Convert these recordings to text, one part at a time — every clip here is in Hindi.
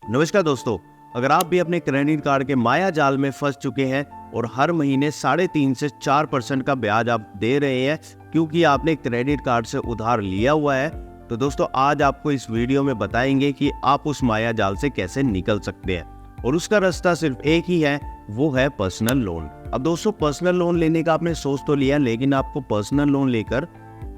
नमस्कार दोस्तों, अगर आप भी अपने क्रेडिट कार्ड के माया जाल में फंस चुके हैं और हर महीने 3.5 से 4% का ब्याज आप दे रहे हैं क्योंकि आपने क्रेडिट कार्ड से उधार लिया हुआ है, तो दोस्तों आज आपको इस वीडियो में बताएंगे कि आप उस माया जाल से कैसे निकल सकते हैं। और उसका रास्ता सिर्फ एक ही है, वो है पर्सनल लोन। अब दोस्तों पर्सनल लोन लेने का आपने सोच तो लिया, लेकिन आपको पर्सनल लोन लेकर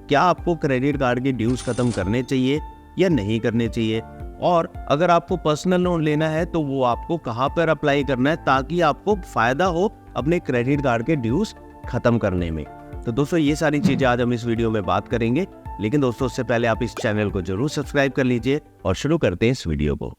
क्या आपको क्रेडिट कार्ड के ड्यूज खत्म करने चाहिए या नहीं करने चाहिए, और अगर आपको पर्सनल लोन लेना है तो वो आपको कहाँ पर अप्लाई करना है ताकि आपको फायदा हो अपने क्रेडिट कार्ड के ड्यूज खत्म करने में। तो दोस्तों ये सारी चीजें आज हम इस वीडियो में बात करेंगे, लेकिन दोस्तों उससे पहले आप इस चैनल को जरूर सब्सक्राइब कर लीजिए और शुरू करते हैं इस वीडियो को।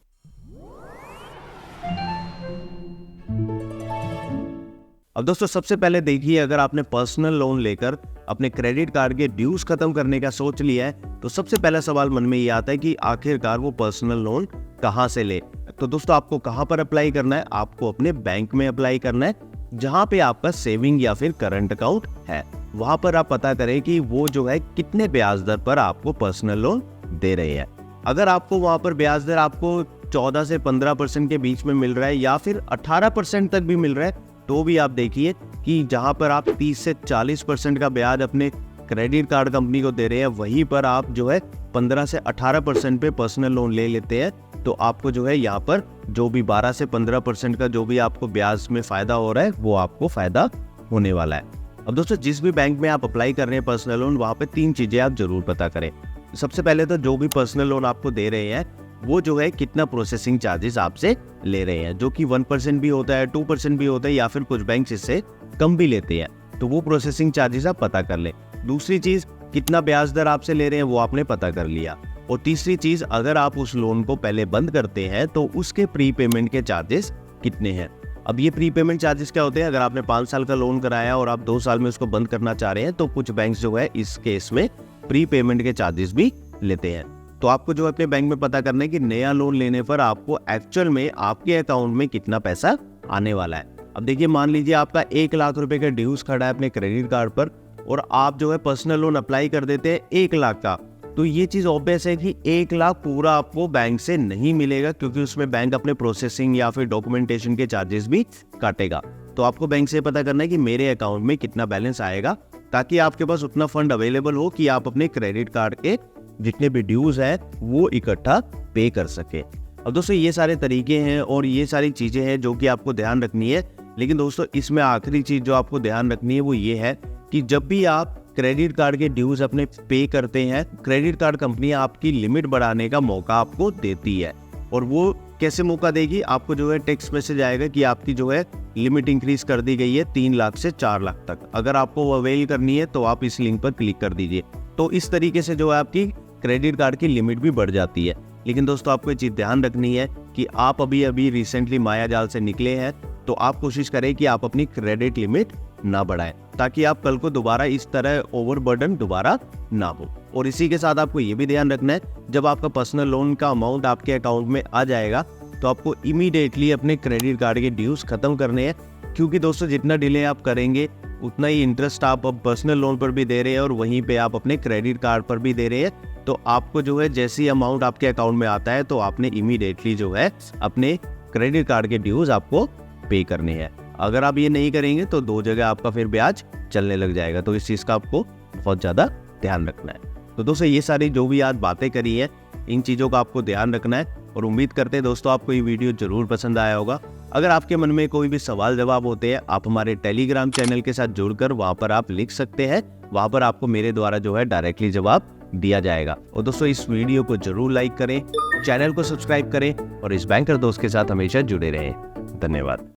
अब दोस्तों सबसे पहले देखिए, अगर आपने पर्सनल लोन लेकर अपने क्रेडिट कार्ड के ड्यूज खत्म करने का सोच लिया है तो सबसे पहला सवाल मन में ये आता है कि आखिरकार वो पर्सनल लोन कहाँ से ले। तो दोस्तों आपको कहाँ पर अप्लाई करना है, आपको अपने बैंक में अप्लाई करना है जहाँ पे आपका सेविंग या फिर करंट अकाउंट है। वहां पर आप पता करें कि वो जो है कितने ब्याज दर पर आपको पर्सनल लोन दे रहे हैं। अगर आपको वहां पर ब्याज दर आपको 14 से 15% के बीच में मिल रहा है या फिर 18% तक भी मिल रहा है, तो भी आप देखिए कि जहां पर आप 30 से 40% का ब्याज अपने क्रेडिट कार्ड कंपनी को दे रहे हैं, वहीं पर आप जो है 15 से 18% पे पर्सनल लोन ले लेते हैं, तो आपको जो है यहाँ पर जो भी 12 से 15% का जो भी आपको ब्याज में फायदा हो रहा है वो आपको फायदा होने वाला है। अब दोस्तों जिस भी बैंक में आप अप्लाई कर रहे हैं पर्सनल लोन, वहाँ पे 3 चीजें आप जरूर पता करें। सबसे पहले तो जो भी पर्सनल लोन आपको दे रहे हैं वो जो है कितना प्रोसेसिंग चार्जेस आपसे ले रहे हैं, जो कि 1% भी होता है, 2% भी होता है, या फिर कुछ बैंक इससे कम भी लेते हैं, तो वो प्रोसेसिंग चार्जेस आप पता कर लें। दूसरी चीज, कितना ब्याज दर आपसे ले रहे हैं वो आपने पता कर लिया। और तीसरी चीज, अगर आप उस लोन को पहले बंद करते हैं तो उसके प्री पेमेंट के चार्जेस कितने हैं। अब ये प्री पेमेंट चार्जेस क्या होते हैं, अगर आपने 5 साल का लोन कराया और आप 2 साल में उसको बंद करना चाह रहे हैं तो कुछ बैंक जो है इस केस में प्री पेमेंट के चार्जेस भी लेते हैं। तो आपको जो अपने बैंक में पता करना है कि नया लोन लेने पर आपको एक्चुअल में आपके अकाउंट में कितना पैसा आने वाला है। अब देखिए, मान लीजिए आपका 1 लाख रुपए का ड्यूज खड़ा है अपने क्रेडिट कार्ड पर और आप जो है पर्सनल लोन अप्लाई कर देते हैं 1 लाख का, तो ये चीज ऑब्वियस है कि 1 लाख पूरा आपको बैंक से नहीं मिलेगा, क्योंकि उसमें बैंक अपने प्रोसेसिंग या फिर डॉक्यूमेंटेशन के चार्जेस भी काटेगा। तो आपको बैंक से पता करना है कि मेरे अकाउंट में कितना बैलेंस आएगा, ताकि आपके पास उतना फंड अवेलेबल हो कि आप अपने क्रेडिट कार्ड के जितने भी ड्यूज है वो इकट्ठा पे कर सके। अब दोस्तों ये सारे तरीके हैं और ये सारी चीजें हैं जो कि आपको ध्यान रखनी है, लेकिन दोस्तों इसमें आखिरी चीज जो आपको ध्यान रखनी है वो ये है कि जब भी आप क्रेडिट कार्ड के ड्यूज अपने पे करते हैं, क्रेडिट कार्ड कंपनी आपकी लिमिट बढ़ाने का मौका आपको देती है। और वो कैसे मौका देगी, आपको जो है टेक्स्ट मैसेज आएगा कि आपकी जो है लिमिट इंक्रीज कर दी गई है 3 लाख से 4 लाख तक। अगर आपको वो अवेल करनी है तो आप इस लिंक पर क्लिक कर दीजिए। तो इस तरीके से जो है आपकी क्रेडिट कार्ड की लिमिट भी बढ़ जाती है। लेकिन दोस्तों आपको ये चीज ध्यान रखनी है कि आप अभी रिसेंटली माया जाल से निकले हैं, तो आप कोशिश करें कि आप अपनी क्रेडिट लिमिट ना बढ़ाएं, ताकि आप कल को दोबारा इस तरह ओवरबर्डन दोबारा ना हो। और इसी के साथ आपको ये भी ध्यान रखना है, जब आपका पर्सनल लोन का अमाउंट आपके अकाउंट में आ जाएगा तो आपको इमीडिएटली अपने क्रेडिट कार्ड के ड्यूज खत्म करने हैं, क्योंकि दोस्तों जितना डिले आप करेंगे उतना ही इंटरेस्ट आप अब पर्सनल लोन पर भी दे रहे हैं और वहीं पे आप अपने क्रेडिट कार्ड पर भी दे रहे हैं। तो आपको जो है जैसी अमाउंट आपके अकाउंट में आता है तो आपने इमीडिएटली जो है अपने क्रेडिट कार्ड के ड्यूज आपको पे करने हैं। अगर आप ये नहीं करेंगे तो 2 जगह आपका फिर ब्याज चलने लग जाएगा, तो इस चीज का आपको बहुत ज्यादा ध्यान रखना है। तो दोस्तों ये सारी जो भी आज बातें करी है, इन चीजों का आपको ध्यान रखना है, और उम्मीद करते हैं दोस्तों आपको ये वीडियो जरूर पसंद आया होगा। अगर आपके मन में कोई भी सवाल जवाब होते हैं, आप हमारे टेलीग्राम चैनल के साथ जुड़कर वहां पर आप लिख सकते हैं, वहां पर आपको मेरे द्वारा जो है डायरेक्टली जवाब दिया जाएगा। और दोस्तों इस वीडियो को जरूर लाइक करें, चैनल को सब्सक्राइब करें और इस बैंकर दोस्त के साथ हमेशा जुड़े रहें। धन्यवाद।